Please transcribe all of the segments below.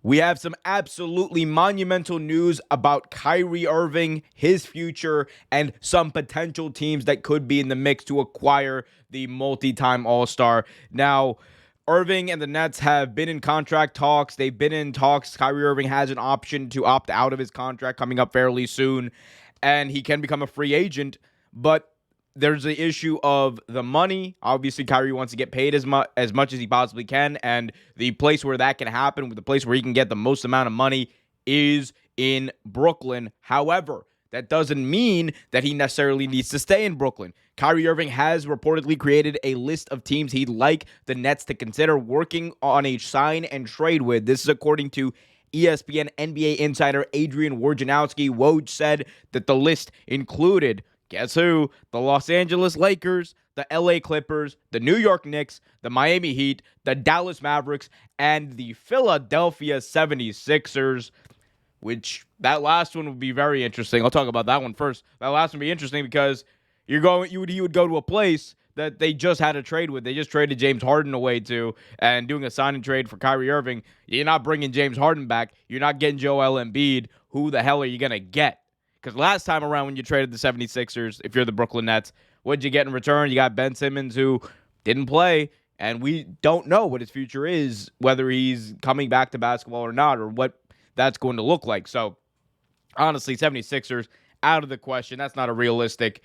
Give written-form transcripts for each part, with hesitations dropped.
We have some absolutely monumental news about Kyrie Irving, his future, and some potential teams that could be in the mix to acquire the multi-time All-Star. Now, Irving and the Nets have been in contract talks. They've been in talks. Kyrie Irving has an option to opt out of his contract coming up fairly soon, and he can become a free agent. But there's the issue of the money. Obviously, Kyrie wants to get paid as much as he possibly can, and the place where that can happen, the place where he can get the most amount of money, is in Brooklyn. However, that doesn't mean that he necessarily needs to stay in Brooklyn. Kyrie Irving has reportedly created a list of teams he'd like the Nets to consider working on a sign and trade with. This is according to ESPN NBA insider Adrian Wojnarowski. Woj said that the list included, guess who? The Los Angeles Lakers, the LA Clippers, the New York Knicks, the Miami Heat, the Dallas Mavericks, and the Philadelphia 76ers, which that last one would be very interesting. I'll talk about that one first. That last one would be interesting because he would go to a place that they just had a trade with. They just traded James Harden away to, and doing a sign and trade for Kyrie Irving. You're not bringing James Harden back. You're not getting Joel Embiid. Who the hell are you going to get? Because last time around when you traded the 76ers, if you're the Brooklyn Nets, what'd you get in return? You got Ben Simmons, who didn't play, and we don't know what his future is, whether he's coming back to basketball or not, or what that's going to look like. So, honestly, 76ers, out of the question. That's not a realistic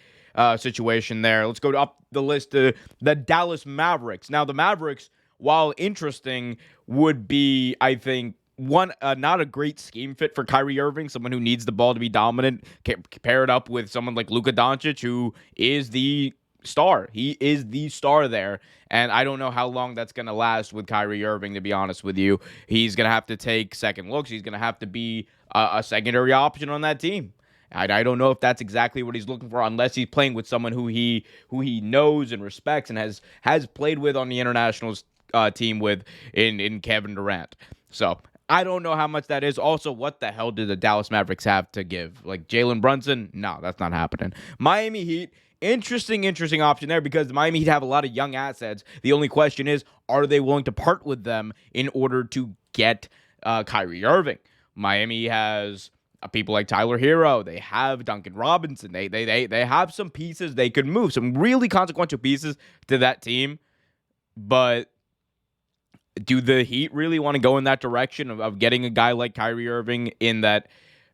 situation there. Let's go up the list to the Dallas Mavericks. Now, the Mavericks, while interesting, would be, I think, one, not a great scheme fit for Kyrie Irving, someone who needs the ball to be dominant. Pair it up with someone like Luka Doncic, who is the star. He is the star there, and I don't know how long that's going to last with Kyrie Irving, to be honest with you. He's going to have to take second looks. He's going to have to be a secondary option on that team. I don't know if that's exactly what he's looking for, unless he's playing with someone who he knows and respects and has played with on the international team with in Kevin Durant. So I don't know how much that is. Also, what the hell do the Dallas Mavericks have to give? Like Jalen Brunson? No, that's not happening. Miami Heat, interesting option there because the Miami Heat have a lot of young assets. The only question is, are they willing to part with them in order to get Kyrie Irving? Miami has people like Tyler Hero. They have Duncan Robinson. They have some pieces they could move, some really consequential pieces to that team. But do the Heat really want to go in that direction of getting a guy like Kyrie Irving in that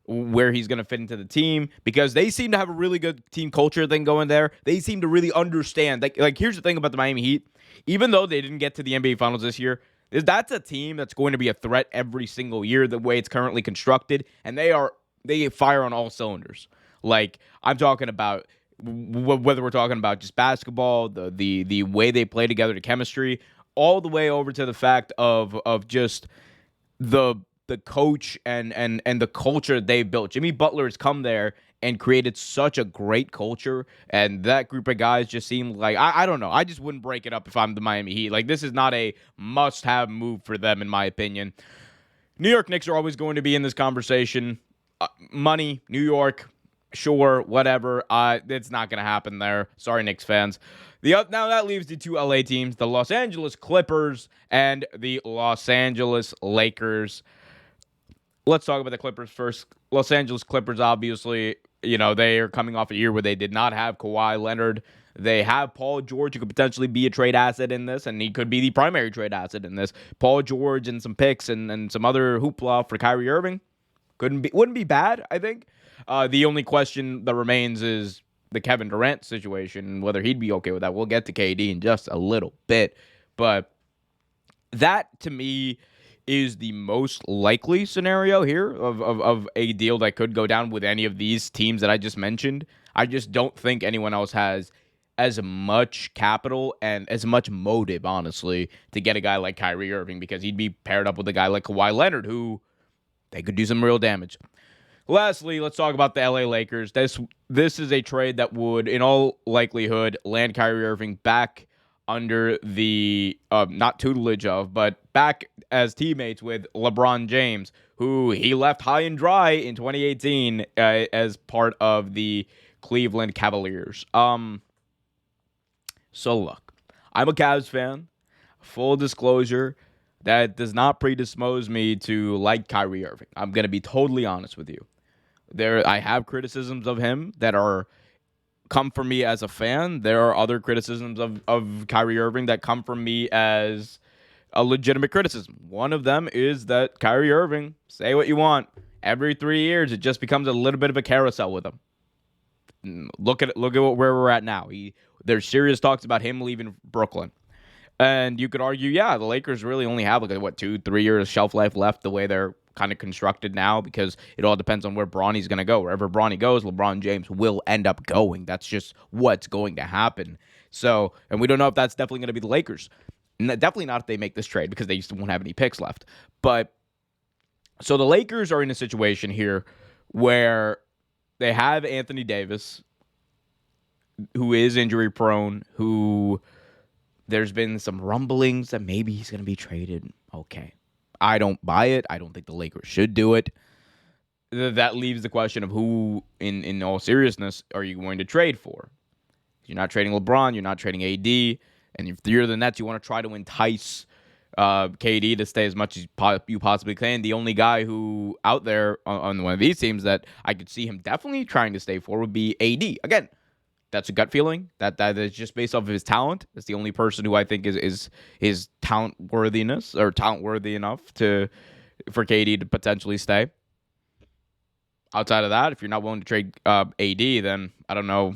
where he's going to fit into the team? Because they seem to have a really good team culture thing going there. They seem to really understand. Like here's the thing about the Miami Heat. Even though they didn't get to the NBA Finals this year, that's a team that's going to be a threat every single year the way it's currently constructed, and they fire on all cylinders. Like I'm talking about whether we're talking about just basketball, the way they play together, the chemistry, all the way over to the fact of just the coach and the culture they built. Jimmy Butler has come there and created such a great culture, and that group of guys just seem like, I don't know. I just wouldn't break it up if I'm the Miami Heat. Like, this is not a must-have move for them, in my opinion. New York Knicks are always going to be in this conversation. Money, New York, sure, whatever. It's not going to happen there. Sorry, Knicks fans. Now that leaves the two LA teams, the Los Angeles Clippers and the Los Angeles Lakers. Let's talk about the Clippers first. Los Angeles Clippers, obviously, they are coming off a year where they did not have Kawhi Leonard. They have Paul George, who could potentially be a trade asset in this, and he could be the primary trade asset in this. Paul George and some picks and some other hoopla for Kyrie Irving. Wouldn't be bad, I think. The only question that remains is the Kevin Durant situation, whether he'd be okay with that. We'll get to KD in just a little bit, but that to me is the most likely scenario here of a deal that could go down with any of these teams that I just mentioned. I just don't think anyone else has as much capital and as much motive, honestly, to get a guy like Kyrie Irving, because he'd be paired up with a guy like Kawhi Leonard, who they could do some real damage. Lastly, let's talk about the LA Lakers. This is a trade that would, in all likelihood, land Kyrie Irving back under the, not tutelage of, but back as teammates with LeBron James, who he left high and dry in 2018 as part of the Cleveland Cavaliers. So look, I'm a Cavs fan. Full disclosure, that does not predispose me to like Kyrie Irving. I'm going to be totally honest with you. I have criticisms of him that are come from me as a fan. There are other criticisms of Kyrie Irving that come from me as a legitimate criticism. One of them is that Kyrie Irving, say what you want, every 3 years it just becomes a little bit of a carousel with him. Look at where we're at now. There's serious talks about him leaving Brooklyn. And you could argue, yeah, the Lakers really only have 2-3 years shelf life left the way they're kind of constructed now, because it all depends on where Bronny's going to go. Wherever Bronny goes, LeBron James will end up going. That's just what's going to happen. So, and we don't know if that's definitely going to be the Lakers. Definitely not if they make this trade, because they just won't have any picks left. But so the Lakers are in a situation here where they have Anthony Davis, who is injury prone, who there's been some rumblings that maybe he's going to be traded. Okay. I don't buy it. I don't think the Lakers should do it. That leaves the question of who, in all seriousness, are you going to trade for? You're not trading LeBron. You're not trading AD. And if you're the Nets, you want to try to entice KD to stay as much as you possibly can. The only guy who out there on one of these teams that I could see him definitely trying to stay for would be AD. Again, that's a gut feeling. That is just based off of his talent. That's the only person who I think is his talent worthiness or talent worthy enough for KD to potentially stay. Outside of that, if you're not willing to trade AD, then I don't know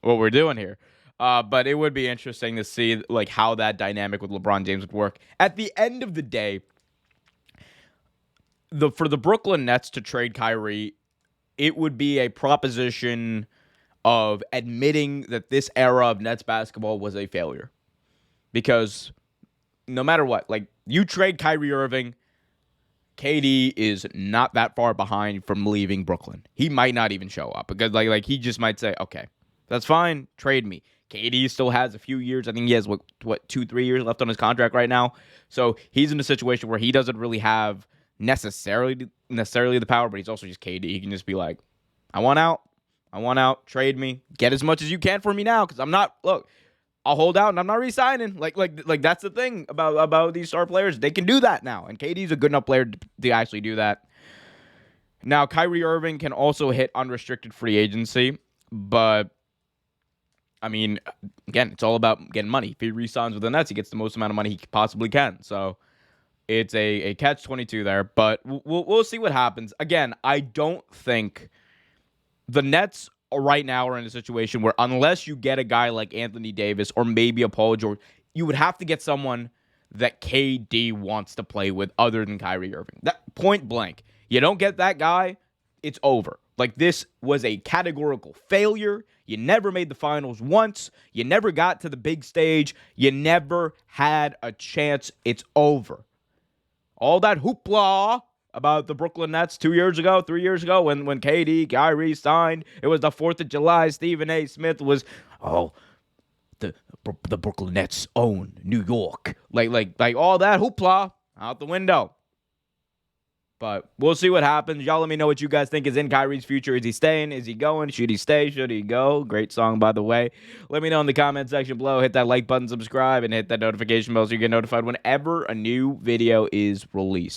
what we're doing here. But it would be interesting to see how that dynamic with LeBron James would work. At the end of the day, for the Brooklyn Nets to trade Kyrie, it would be a proposition of admitting that this era of Nets basketball was a failure. Because no matter what, you trade Kyrie Irving, KD is not that far behind from leaving Brooklyn. He might not even show up, because he just might say, okay, that's fine, trade me. KD still has a few years. I think he has 2-3 years left on his contract right now. So he's in a situation where he doesn't really have necessarily the power, but he's also just KD. He can just be like, I want out, trade me, get as much as you can for me now, because I'll hold out and I'm not re-signing. That's the thing about these star players. They can do that now, and KD's a good enough player to actually do that. Now, Kyrie Irving can also hit unrestricted free agency, but I mean, again, it's all about getting money. If he re-signs with the Nets, he gets the most amount of money he possibly can. So it's a catch-22 there, but we'll see what happens. Again, I don't think the Nets right now are in a situation where, unless you get a guy like Anthony Davis or maybe a Paul George, you would have to get someone that KD wants to play with other than Kyrie Irving. That point blank. You don't get that guy, it's over. This was a categorical failure. You never made the finals once. You never got to the big stage. You never had a chance. It's over. All that hoopla about the Brooklyn Nets 3 years ago, when KD, Kyrie signed. It was the 4th of July. Stephen A. Smith was, the Brooklyn Nets own New York. All that hoopla out the window. But we'll see what happens. Y'all let me know what you guys think is in Kyrie's future. Is he staying? Is he going? Should he stay? Should he go? Great song, by the way. Let me know in the comment section below. Hit that like button, subscribe, and hit that notification bell so you get notified whenever a new video is released.